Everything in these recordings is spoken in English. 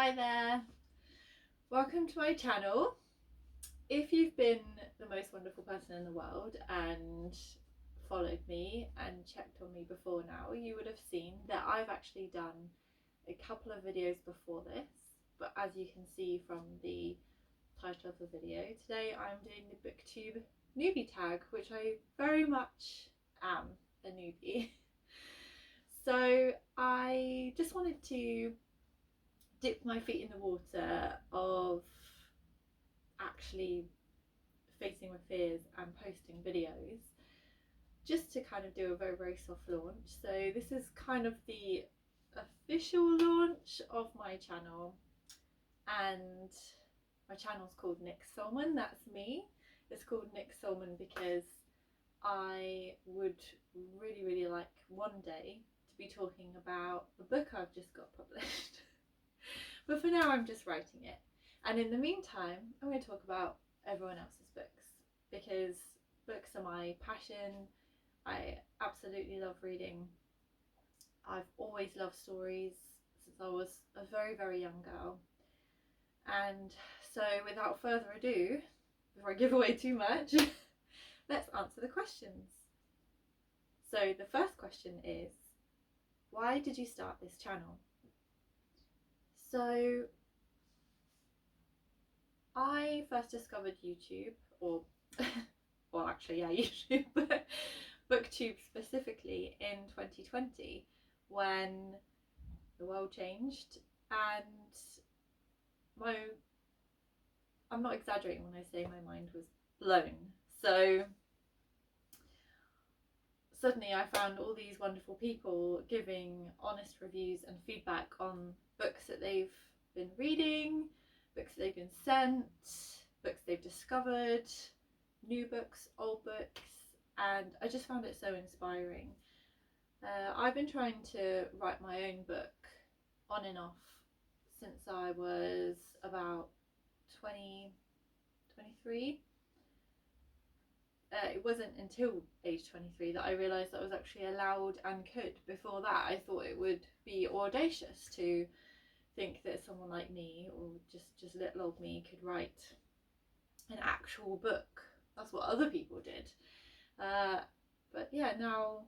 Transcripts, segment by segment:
Hi there, welcome to my channel. If you've been the most wonderful person in the world and followed me and checked on me before now, you would have seen that I've actually done a couple of videos before this, but as you can see from the title of the video, today I'm doing the Booktube Newbie Tag, which I very much am a newbie. So I just wanted to dip my feet in the water of actually facing my fears and posting videos, just to kind of do a very soft launch. So this is kind of the official launch of my channel, and my channel's called Nick Solman. That's me. It's called Nick Solman because I would really like one day to be talking about the book I've just got published. But for now I'm just writing it, and in the meantime I'm going to talk about everyone else's books, because books are my passion. I absolutely love reading. I've always loved stories since I was a very young girl, and so without further ado, before I give away too much, let's answer the questions. So the first question is, why did you start this channel? So I first discovered YouTube, or well actually yeah, YouTube, but Booktube specifically in 2020 when the world changed, and I'm not exaggerating when I say my mind was blown. So suddenly I found all these wonderful people giving honest reviews and feedback on books that they've been reading, books that they've been sent, books they've discovered, new books, old books, and I just found it so inspiring. I've been trying to write my own book on and off since I was about 23. It wasn't until age 23 that I realised that I was actually allowed and could. Before that I thought it would be audacious to think that someone like me, or just little old me, could write an actual book. That's what other people did. But yeah, now,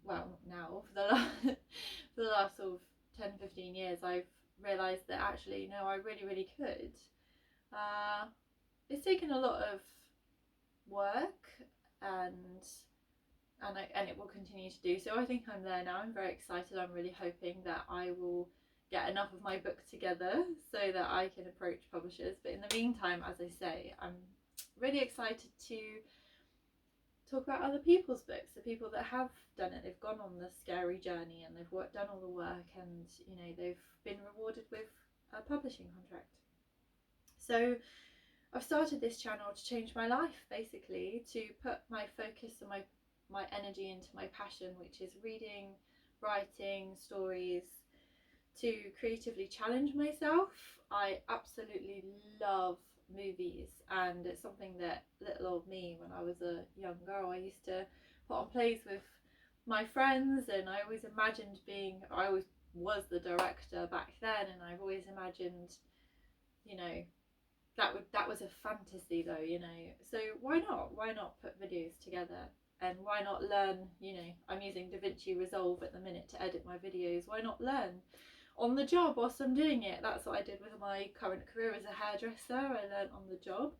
well, now for the last sort of 10-15 years I've realised that actually no, I really could. It's taken a lot of work, and it will continue to do so. I think I'm there now. I'm very excited. I'm really hoping that I will get enough of my book together so that I can approach publishers. But in the meantime, as I say, I'm really excited to talk about other people's books, the people that have done it. They've gone on the scary journey and they've done all the work, and you know, they've been rewarded with a publishing contract. So I've started this channel to change my life, basically, to put my focus and my energy into my passion, which is reading, writing, stories, to creatively challenge myself. I absolutely love movies, and it's something that little old me, when I was a young girl, I used to put on plays with my friends, and I always imagined I always was the director back then, and I've always imagined, you know, that was a fantasy though, you know. So why not put videos together, and why not learn, you know, I'm using DaVinci Resolve at the minute to edit my videos. Why not learn on the job whilst I'm doing it? That's what I did with my current career as a hairdresser. I learned on the job.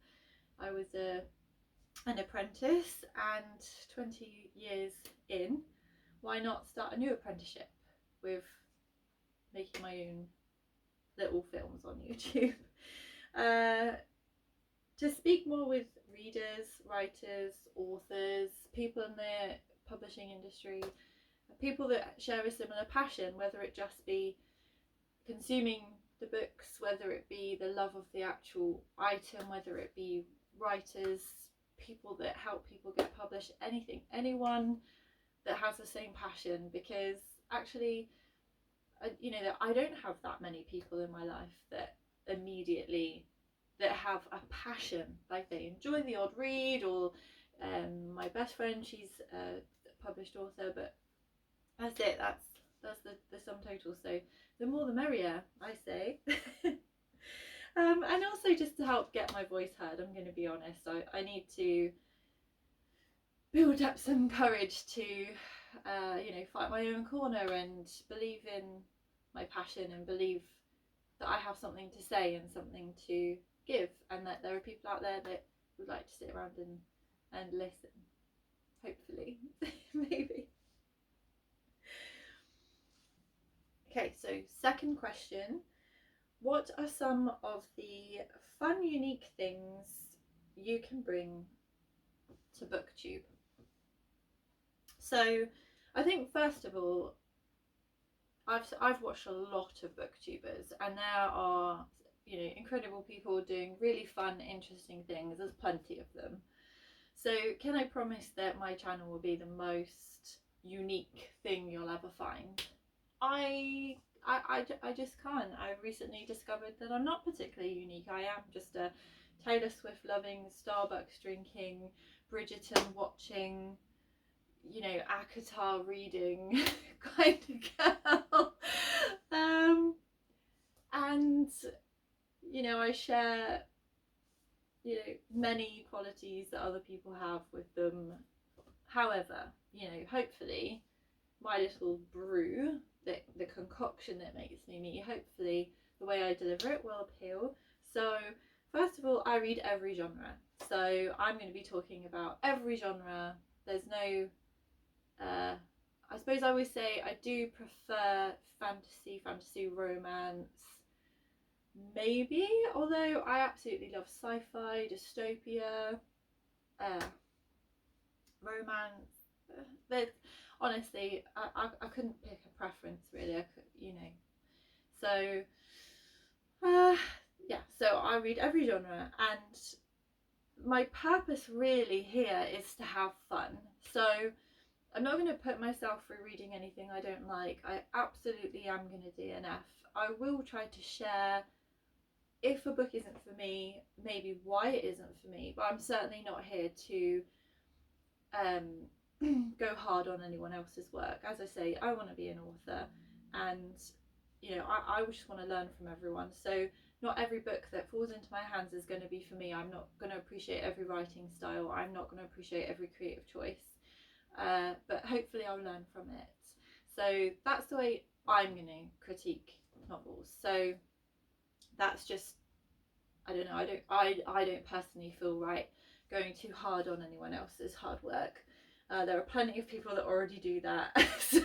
I was an apprentice, and 20 years in, why not start a new apprenticeship with making my own little films on YouTube? To speak more with readers, writers, authors, people in the publishing industry, people that share a similar passion, whether it just be consuming the books, whether it be the love of the actual item, whether it be writers, people that help people get published, anyone that has the same passion. Because actually, you know, I don't have that many people in my life that have a passion, like they enjoy the odd read, or my best friend, she's a published author, but that's it. That's the sum total. So the more the merrier, I say. And also just to help get my voice heard, I'm going to be honest, I need to build up some courage to, fight my own corner and believe in my passion and believe that I have something to say and something to give, and that there are people out there that would like to sit around and listen. Hopefully. Maybe. Okay, so second question. What are some of the fun, unique things you can bring to Booktube? So I think first of all, I've watched a lot of booktubers, and there are, incredible people doing really fun, interesting things. There's plenty of them. So can I promise that my channel will be the most unique thing you'll ever find? I just can't. I recently discovered that I'm not particularly unique. I am just a Taylor Swift loving, Starbucks drinking, Bridgerton watching, ACOTAR reading kind of girl. And I share many qualities that other people have with them. However, hopefully my little brew, the concoction that makes me, hopefully the way I deliver it will appeal. So first of all, I read every genre, so I'm going to be talking about every genre. There's no I suppose I always say I do prefer fantasy romance, maybe, although I absolutely love sci-fi, dystopia, romance. Honestly, I couldn't pick a preference really. I could, So yeah, so I read every genre, and my purpose really here is to have fun. So I'm not going to put myself through reading anything I don't like. I absolutely am going to DNF. I will try to share, if a book isn't for me, maybe why it isn't for me, but I'm certainly not here to go hard on anyone else's work. As I say, I want to be an author, and I just want to learn from everyone. So not every book that falls into my hands is going to be for me. I'm not going to appreciate every writing style. I'm not going to appreciate every creative choice. But hopefully I'll learn from it. So that's the way I'm going to critique novels. So that's just, I don't know, I don't personally feel right going too hard on anyone else's hard work. There are plenty of people that already do that. So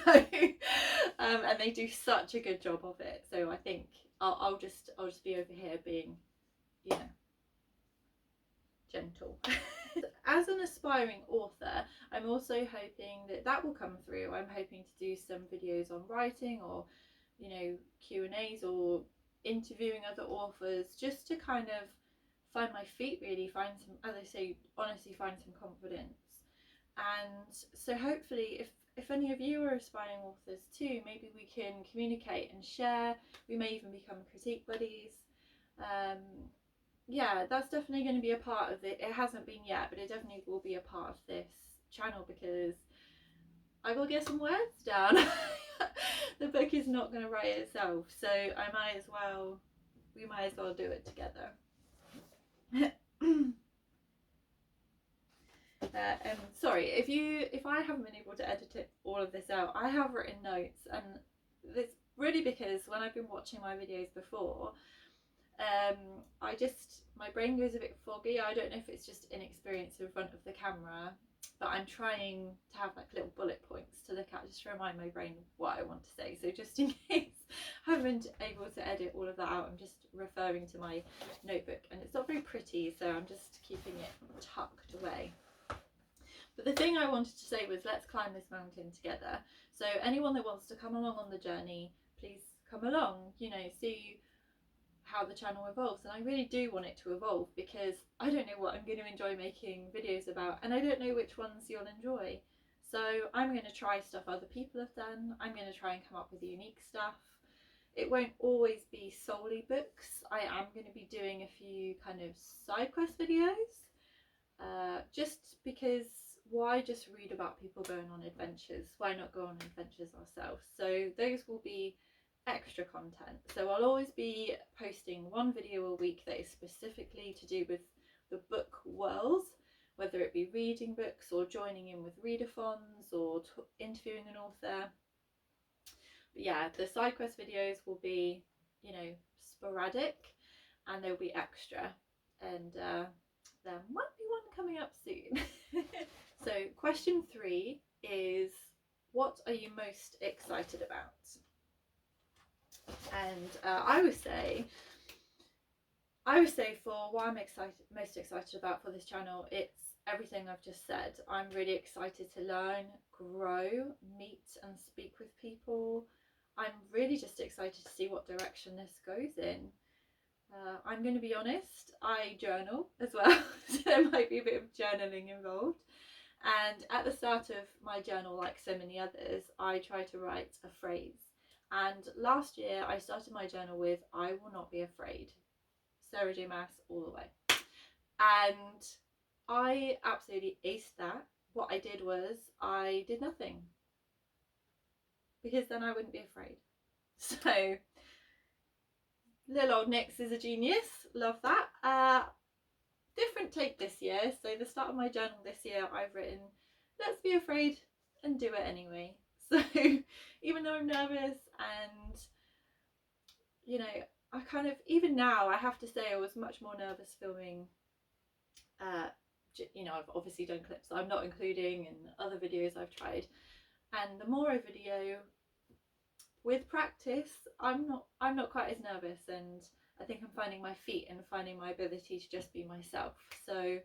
and they do such a good job of it. So I think I'll just be over here being, gentle. As an aspiring author, I'm also hoping that will come through. I'm hoping to do some videos on writing, or Q&As, or interviewing other authors, just to kind of find my feet, really find some, as I say, honestly find some confidence. And so hopefully if any of you are aspiring authors too, maybe we can communicate and share. We may even become critique buddies. Yeah, that's definitely going to be a part of it. It hasn't been yet, but it definitely will be a part of this channel, because I will get some words down. The book is not going to write itself, so we might as well do it together. Sorry if I haven't been able to edit all of this out. I have written notes, and it's really because when I've been watching my videos before, my brain goes a bit foggy. I don't know if it's just inexperience in front of the camera, but I'm trying to have like little bullet points to look at just to remind my brain what I want to say. So just in case I haven't been able to edit all of that out, I'm just referring to my notebook, and it's not very pretty, so I'm just keeping it tucked away. But the thing I wanted to say was, let's climb this mountain together. So anyone that wants to come along on the journey, please come along, see how the channel evolves. And I really do want it to evolve, because I don't know what I'm going to enjoy making videos about, and I don't know which ones you'll enjoy. So I'm going to try stuff other people have done. I'm going to try and come up with unique stuff. It won't always be solely books. I am going to be doing a few kind of side quest videos, just because why just read about people going on adventures? Why not go on adventures ourselves? So those will be extra content. So I'll always be posting one video a week that is specifically to do with the book world, whether it be reading books or joining in with readathons or interviewing an author. But yeah, the side quest videos will be, you know, sporadic, and they'll be extra, and there might be one coming up soon. So question 3 is, what are you most excited about? And I would say for what I'm most excited about for this channel, it's everything I've just said. I'm really excited to learn, grow, meet and speak with people. I'm really just excited to see what direction this goes in. I'm going to be honest, I journal as well, so there might be a bit of journaling involved. And at the start of my journal, like so many others, I try to write a phrase. And last year I started my journal with, I will not be afraid. Sarah J Maas all the way. And I absolutely aced that. What I did was I did nothing, because then I wouldn't be afraid. So little old Nyx is a genius. Love that. Different take this year. So the start of my journal this year, I've written, let's be afraid and do it anyway. So even though I'm nervous, and you know, I kind of, even now I have to say, I was much more nervous filming you know, I've obviously done clips that I'm not including in other videos I've tried, and the more I video, with practice, I'm not quite as nervous, and I think I'm finding my feet and finding my ability to just be myself. So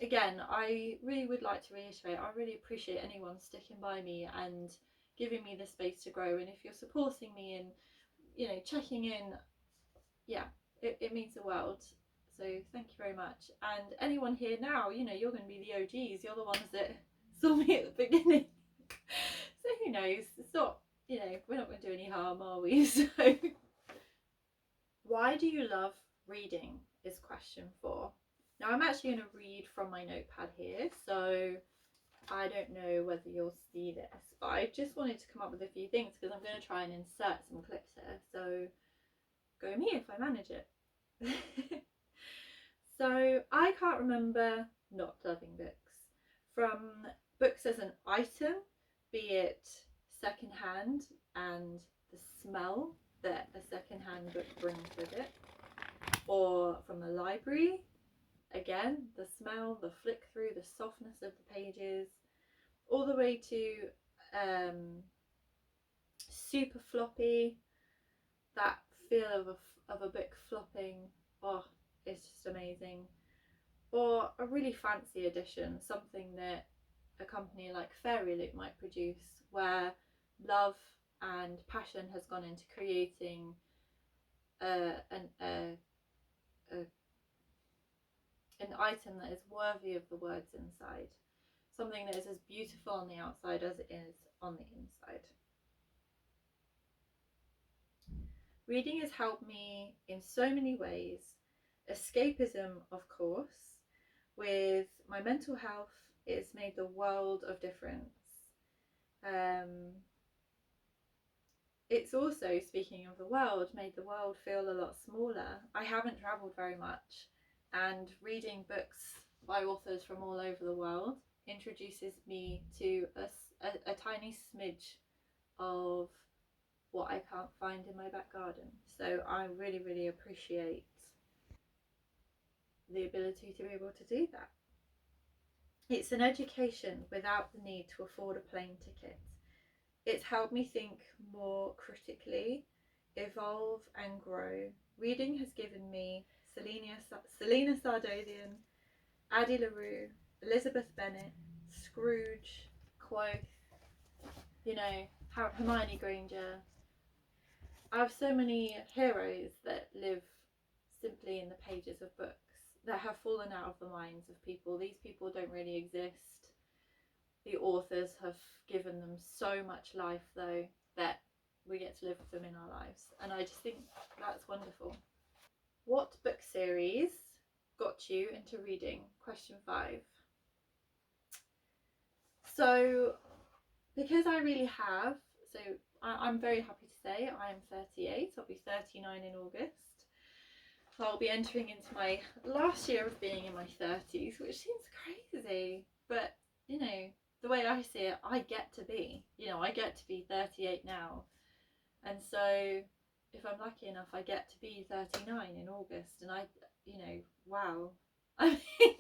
again, I really would like to reiterate, I really appreciate anyone sticking by me and giving me the space to grow. And if you're supporting me and, you know, checking in, yeah, it means the world. So thank you very much. And anyone here now, you know, you're going to be the OGs. You're the ones that saw me at the beginning. So who knows? It's not, you know, we're not going to do any harm, are we? So why do you love reading is question 4. Now I'm actually going to read from my notepad here, so I don't know whether you'll see this, but I just wanted to come up with a few things because I'm going to try and insert some clips here, so go me if I manage it. So I can't remember not loving books. From books as an item, be it secondhand and the smell that a secondhand book brings with it, or from the library, again, the smell, the flick through, the softness of the pages, all the way to super floppy, that feel of a book flopping. Oh, it's just amazing. Or a really fancy edition, something that a company like Fairy Loot might produce, where love and passion has gone into creating an item that is worthy of the words inside, something that is as beautiful on the outside as it is on the inside. Reading has helped me in so many ways. Escapism, of course. With my mental health, it's made the world of difference. It's also, speaking of the world, made the world feel a lot smaller. I haven't travelled very much, and reading books by authors from all over the world introduces me to a tiny smidge of what I can't find in my back garden. So I really, really appreciate the ability to be able to do that. It's an education without the need to afford a plane ticket. It's helped me think more critically, evolve and grow. Reading has given me Selena Sardosian, Addie LaRue, Elizabeth Bennet, Scrooge, Quoth, you know, Hermione Granger. I have so many heroes that live simply in the pages of books that have fallen out of the minds of people. These people don't really exist. The authors have given them so much life, though, that we get to live with them in our lives. And I just think that's wonderful. What book series got you into reading? Question 5. So because I really have, so I'm very happy to say I am 38. I'll be 39 in August. So I'll be entering into my last year of being in my 30s, which seems crazy. But, you know, the way I see it, I get to be 38 now. And so if I'm lucky enough, I get to be 39 in August. And wow. I mean,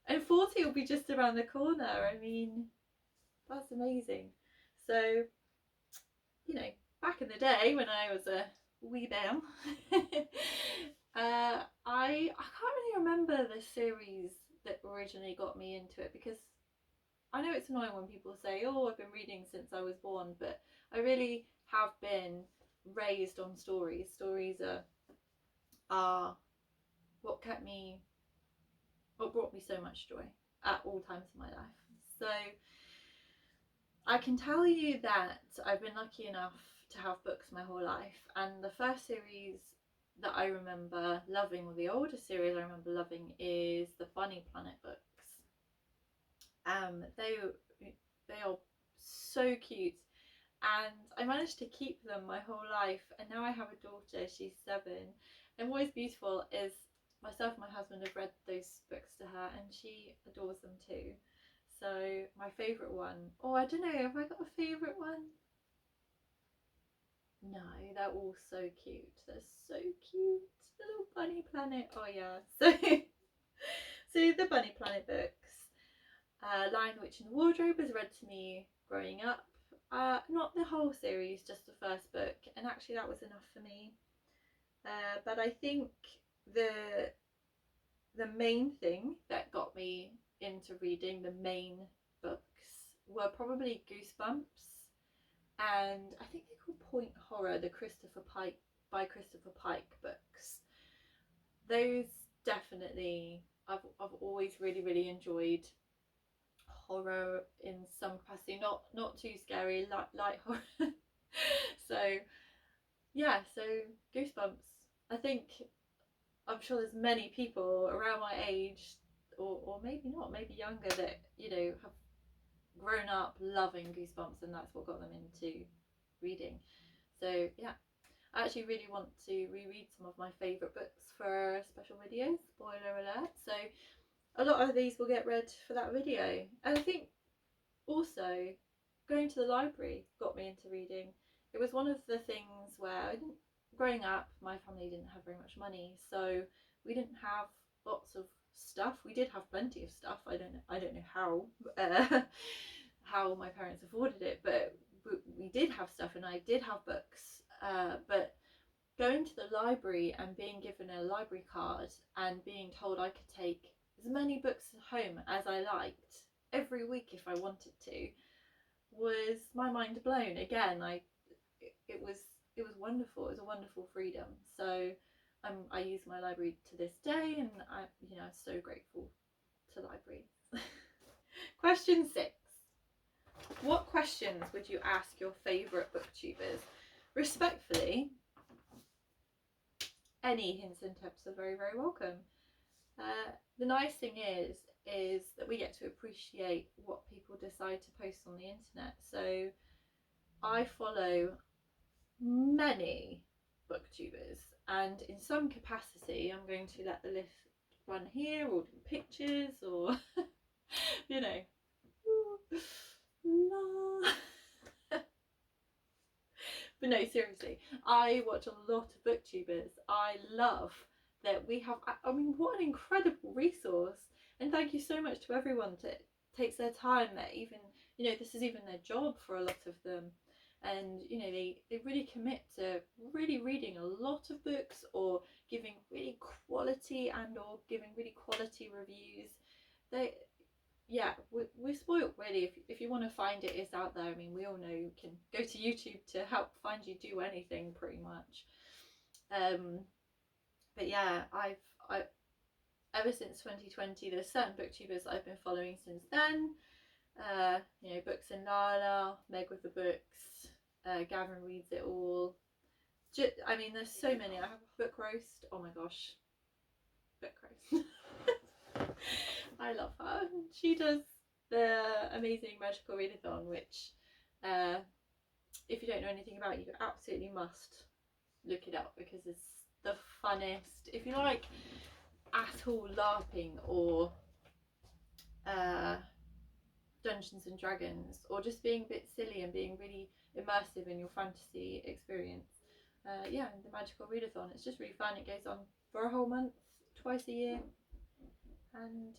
and 40 will be just around the corner. I mean, that's amazing. So, back in the day when I was a wee bam, I can't really remember the series that originally got me into it, because I know it's annoying when people say, oh, I've been reading since I was born, but I really have been raised on stories. Stories are what brought me so much joy at all times of my life. So I can tell you that I've been lucky enough to have books my whole life, and the first series that I remember loving, or the oldest series I remember loving, is the Bunny Planet books. They are so cute, and I managed to keep them my whole life, and now I have a daughter, she's 7, and what is beautiful is myself and my husband have read those books to her, and she adores them too. So my favourite one, I don't know, have I got a favourite one? No, they're all so cute. They're so cute. The little Bunny Planet. Oh yeah. So the Bunny Planet books. Lion, the Witch and the Wardrobe was read to me growing up. Not the whole series, just the first book, and actually that was enough for me. But I think the main thing that got me into reading, the main books, were probably Goosebumps, and I think they're called Point Horror, the Christopher Pike books. Those definitely, I've always really, really enjoyed horror in some capacity, not too scary, light horror. So yeah, so Goosebumps. I'm sure there's many people around my age, or maybe not, maybe younger, that have grown up loving Goosebumps, and that's what got them into reading. So yeah, I actually really want to reread some of my favourite books for a special video, spoiler alert. So a lot of these will get read for that video. And I think also going to the library got me into reading. It was one of the things where growing up, my family didn't have very much money, so we didn't have lots of stuff. We did have plenty of stuff. I don't know how my parents afforded it, but we did have stuff, and I did have books. But going to the library and being given a library card and being told I could take as many books home as I liked every week if I wanted to, was my mind blown. Again, it was wonderful. It was a wonderful freedom. So I use my library to this day, and I'm so grateful to libraries. Question 6. What questions would you ask your favourite booktubers? Respectfully, any hints and tips are very, very welcome. The nice thing is that we get to appreciate what people decide to post on the internet. So I follow many booktubers, and in some capacity I'm going to let the list run here, or do pictures, or But no, seriously, I watch a lot of booktubers. I love that we have, I mean, what an incredible resource. And thank you so much to everyone that takes their time, that even, this is even their job for a lot of them. And, they really commit to really reading a lot of books, or giving really quality reviews. We're spoiled really. If you want to find it, it's out there. I mean, we all know you can go to YouTube to help find you do anything pretty much. But yeah, I ever since 2020, there's certain booktubers that I've been following since then. Books in Lala, Meg with the Books, Gavin Reads It All. I mean, there's so many. I have Book Roast. Oh my gosh, Book Roast. I love her. She does the amazing magical readathon, which if you don't know anything about it, you absolutely must look it up, because it's the funnest. If you like at all LARPing or Dungeons and Dragons, or just being a bit silly and being really immersive in your fantasy experience, yeah, the magical readathon, it's just really fun. It goes on for a whole month, twice a year, and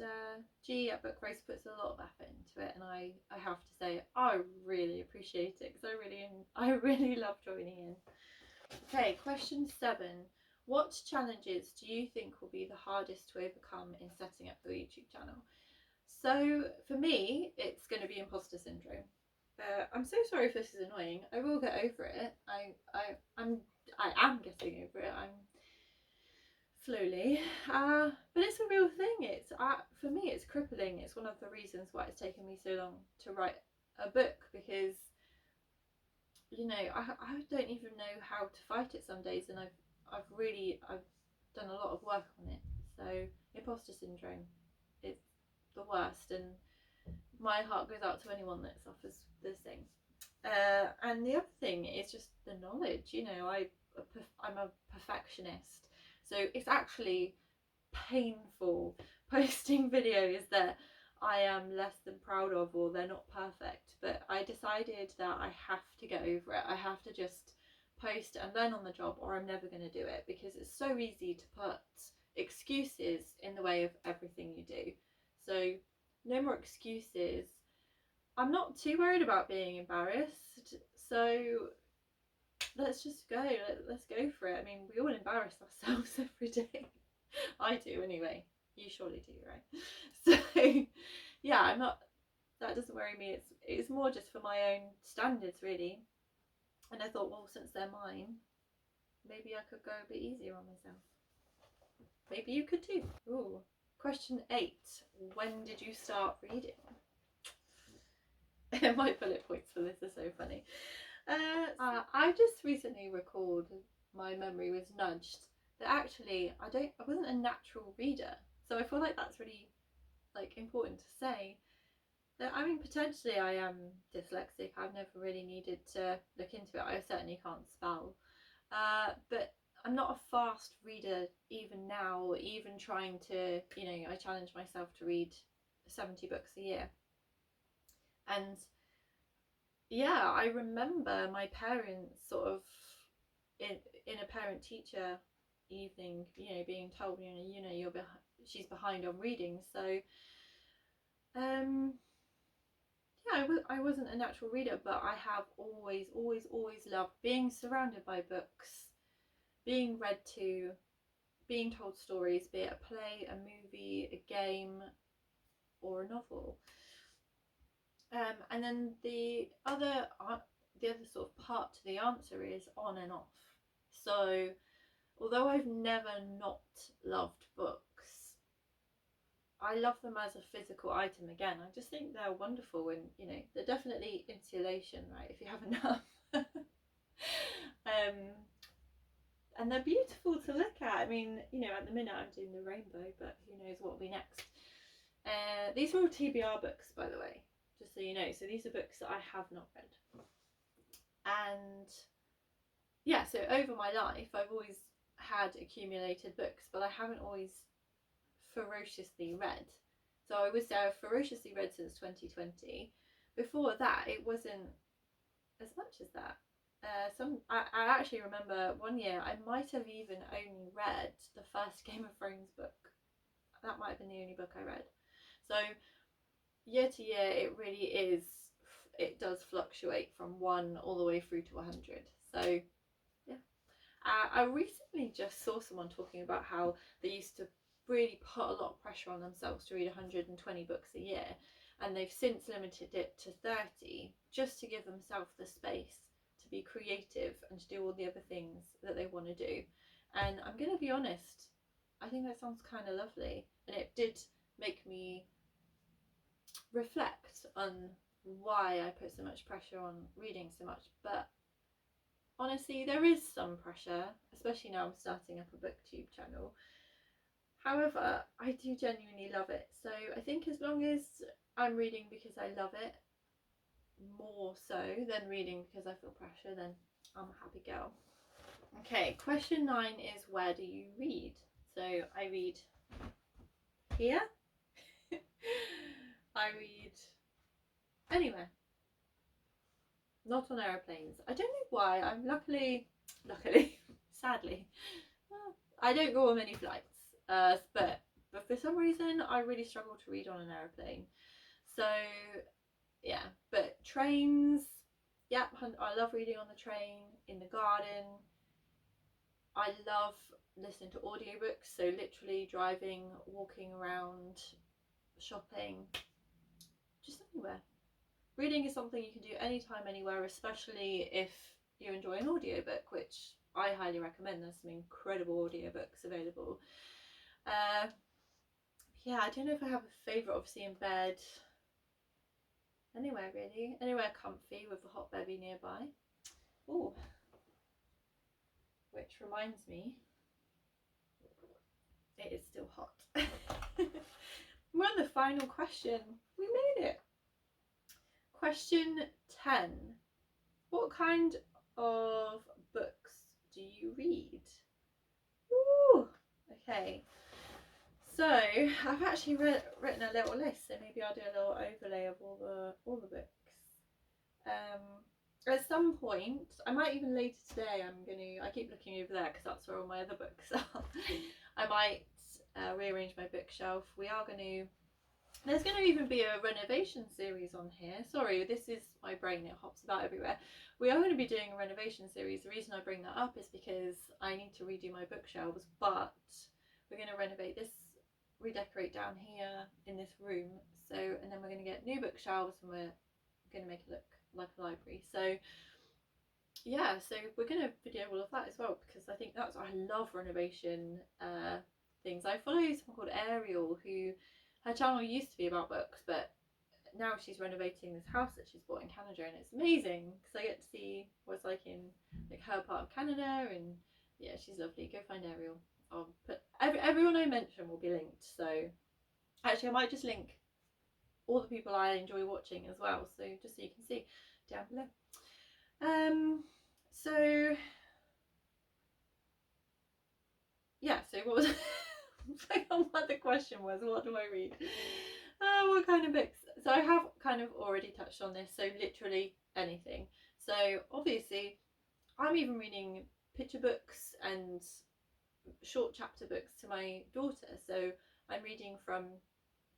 G at Book Race puts a lot of effort into it, and I have to say I really appreciate it, because I really love joining in. Okay, question 7. What challenges do you think will be the hardest to overcome in setting up your YouTube channel? So for me, it's going to be imposter syndrome. I'm so sorry if this is annoying. I will get over it. I am getting over it. I'm slowly, but it's a real thing. It's for me, it's crippling. It's one of the reasons why it's taken me so long to write a book, because you know I don't even know how to fight it some days, and I've done a lot of work on it. So imposter syndrome, it's the worst, and my heart goes out to anyone that suffers this thing. And the other thing is just the knowledge. You know, I'm a perfectionist, so it's actually painful posting videos that I am less than proud of, or they're not perfect. But I decided that I have to get over it. I have to just post and learn on the job, or I'm never going to do it, because it's so easy to put excuses in the way of everything you do. So no more excuses. I'm not too worried about being embarrassed, so let's just go. Let's go for it. I mean, we all embarrass ourselves every day. I do anyway. You surely do, right? So yeah, I'm not, that doesn't worry me. It's more just for my own standards, really. And I thought, well, since they're mine, maybe I could go a bit easier on myself. Maybe you could too. Ooh. Question 8. When did you start reading? My bullet points for this are so funny. I just recently recalled, my memory was nudged, that actually I wasn't a natural reader. So I feel like that's really important to say. That, I mean, potentially I am dyslexic. I've never really needed to look into it. I certainly can't spell. But I'm not a fast reader even now, even trying to, I challenge myself to read 70 books a year. And yeah, I remember my parents sort of in a parent-teacher evening, being told, she's behind on reading. So yeah, I wasn't a natural reader, but I have always loved being surrounded by books, being read to, being told stories, be it a play, a movie, a game, or a novel. And then the other sort of part to the answer is on and off. So although I've never not loved books, I love them as a physical item. Again, I just think they're wonderful, and they're definitely insulation, right, if you have enough. And they're beautiful to look at. I mean, at the minute I'm doing the rainbow, but who knows what will be next. These are all TBR books, by the way, just so you know. So these are books that I have not read. And yeah, so over my life I've always had accumulated books, but I haven't always ferociously read. So I would say I've ferociously read since 2020. Before that, it wasn't as much as that. I actually remember one year I might have even only read the first Game of Thrones book. That might have been the only book I read. So year to year, it does fluctuate from 1 all the way through to 100. So yeah. I recently just saw someone talking about how they used to really put a lot of pressure on themselves to read 120 books a year, and they've since limited it to 30, just to give themselves the space to be creative and to do all the other things that they want to do. And I'm going to be honest, I think that sounds kind of lovely, and it did make me reflect on why I put so much pressure on reading so much. But honestly, there is some pressure, especially now I'm starting up a Booktube channel. However, I do genuinely love it. So I think as long as I'm reading because I love it more so than reading because I feel pressure, then I'm a happy girl. Okay, question 9 is, where do you read? So I read here. I read anywhere. Not on aeroplanes. I don't know why. I'm luckily, sadly, I don't go on many flights. But for some reason, I really struggle to read on an aeroplane. So yeah, but trains, yep, I love reading on the train, in the garden. I love listening to audiobooks, so literally driving, walking around, shopping, just anywhere. Reading is something you can do anytime, anywhere, especially if you enjoy an audiobook, which I highly recommend. There's some incredible audiobooks available. Yeah, I don't know if I have a favourite, obviously in bed. Anywhere really, anywhere comfy with a hot bevy nearby. Oh, which reminds me, it is still hot. We're on the final question. We made it. Question 10. What kind of books do you read? Ooh, okay. So I've actually written a little list, so maybe I'll do a little overlay of all the books. At some point, I might even later today, I keep looking over there because that's where all my other books are. I might rearrange my bookshelf. There's going to even be a renovation series on here. Sorry, this is my brain, it hops about everywhere. We are going to be doing a renovation series. The reason I bring that up is because I need to redo my bookshelves, but we're going to renovate this, redecorate down here in this room. So, and then we're going to get new bookshelves and we're going to make it look like a library. So yeah, so we're going to video all of that as well, because I think I love renovation things. I follow someone called Ariel, who, her channel used to be about books, but now she's renovating this house that she's bought in Canada, and it's amazing because I get to see what it's like in like her part of Canada, and yeah, she's lovely. Go find Ariel. I'll put everyone I mention will be linked. So actually, I might just link all the people I enjoy watching as well, so just so you can see down below. So yeah, so what was what the question was, what do I read? What kind of books? So I have kind of already touched on this, so literally anything. So obviously I'm even reading picture books and short chapter books to my daughter, so I'm reading from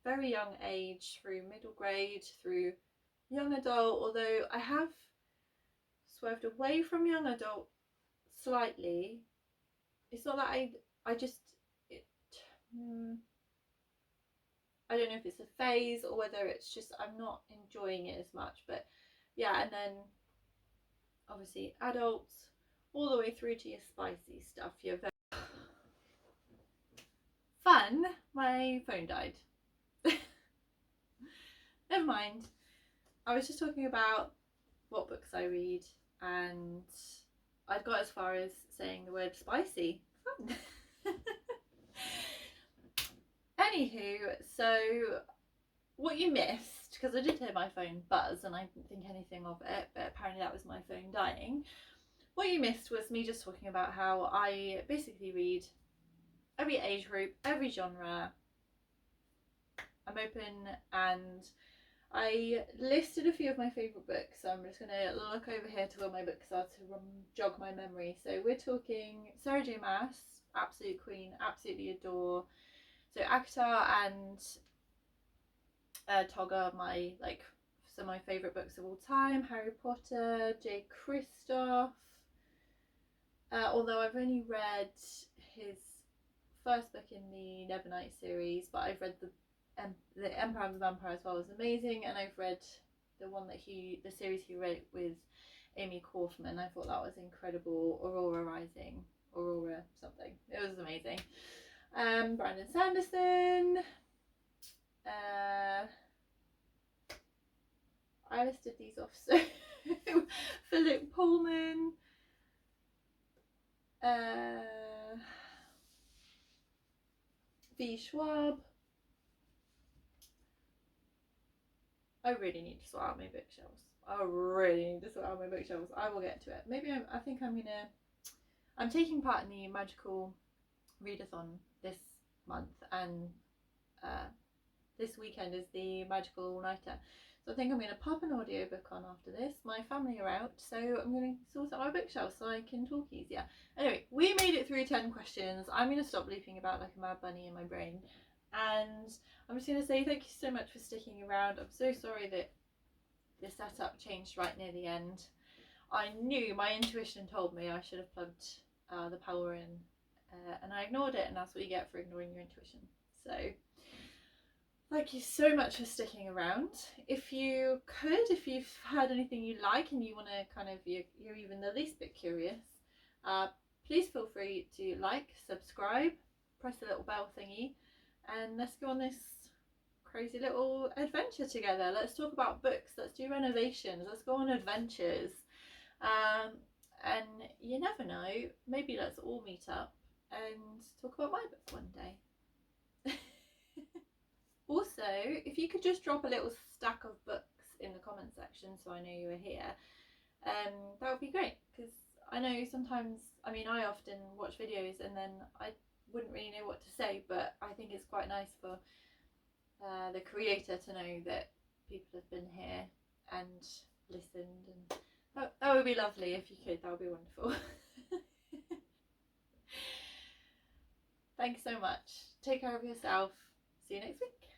very young age through middle grade through young adult, although I have swerved away from young adult slightly. It's not that I don't know if it's a phase or whether it's just I'm not enjoying it as much, but yeah. And then obviously adults all the way through to your spicy stuff, your very fun. My phone died. Never mind. I was just talking about what books I read, and I'd got as far as saying the word spicy. Fun. Anywho, so what you missed, because I did hear my phone buzz and I didn't think anything of it, but apparently that was my phone dying. What you missed was me just talking about how I basically read every age group, every genre. I'm open, and I listed a few of my favourite books, so I'm just going to look over here to where my books are to jog my memory. So we're talking Sarah J Maas, absolute queen, absolutely adore. So Akatar and Togger, some of my favourite books of all time. Harry Potter, J. Kristoff. Although I've only read his first book in the Nevernight series, but I've read the Empire of the Vampire as well, was amazing, and I've read the series he wrote with Amy Kaufman. I thought that was incredible. Aurora Rising, Aurora something. It was amazing. Brandon Sanderson. I listed these off, so Philip Pullman. V. Schwab. I really need to sort out my bookshelves. I really need to sort out my bookshelves. I will get to it. Maybe I think I'm taking part in the magical readathon this month, and this weekend is the magical all-nighter. So I think I'm going to pop an audiobook on after this. My family are out, so I'm going to sort out my bookshelf so I can talk easier. Anyway, we made it through 10 questions. I'm going to stop looping about like a mad bunny in my brain. And I'm just going to say thank you so much for sticking around. I'm so sorry that the setup changed right near the end. I knew, my intuition told me I should have plugged the power in, and I ignored it, and that's what you get for ignoring your intuition. So thank you so much for sticking around. If you've heard anything you like and you want to kind of, you're even the least bit curious, please feel free to like, subscribe, press the little bell thingy, and let's go on this crazy little adventure together. Let's talk about books, let's do renovations, let's go on adventures, and you never know, maybe let's all meet up and talk about my book one day. Also, if you could just drop a little stack of books in the comment section so I know you are here, that would be great, because I know sometimes, I mean, I often watch videos and then I wouldn't really know what to say, but I think it's quite nice for the creator to know that people have been here and listened, and that would be lovely if you could. That would be wonderful. Thanks so much. Take care of yourself. See you next week.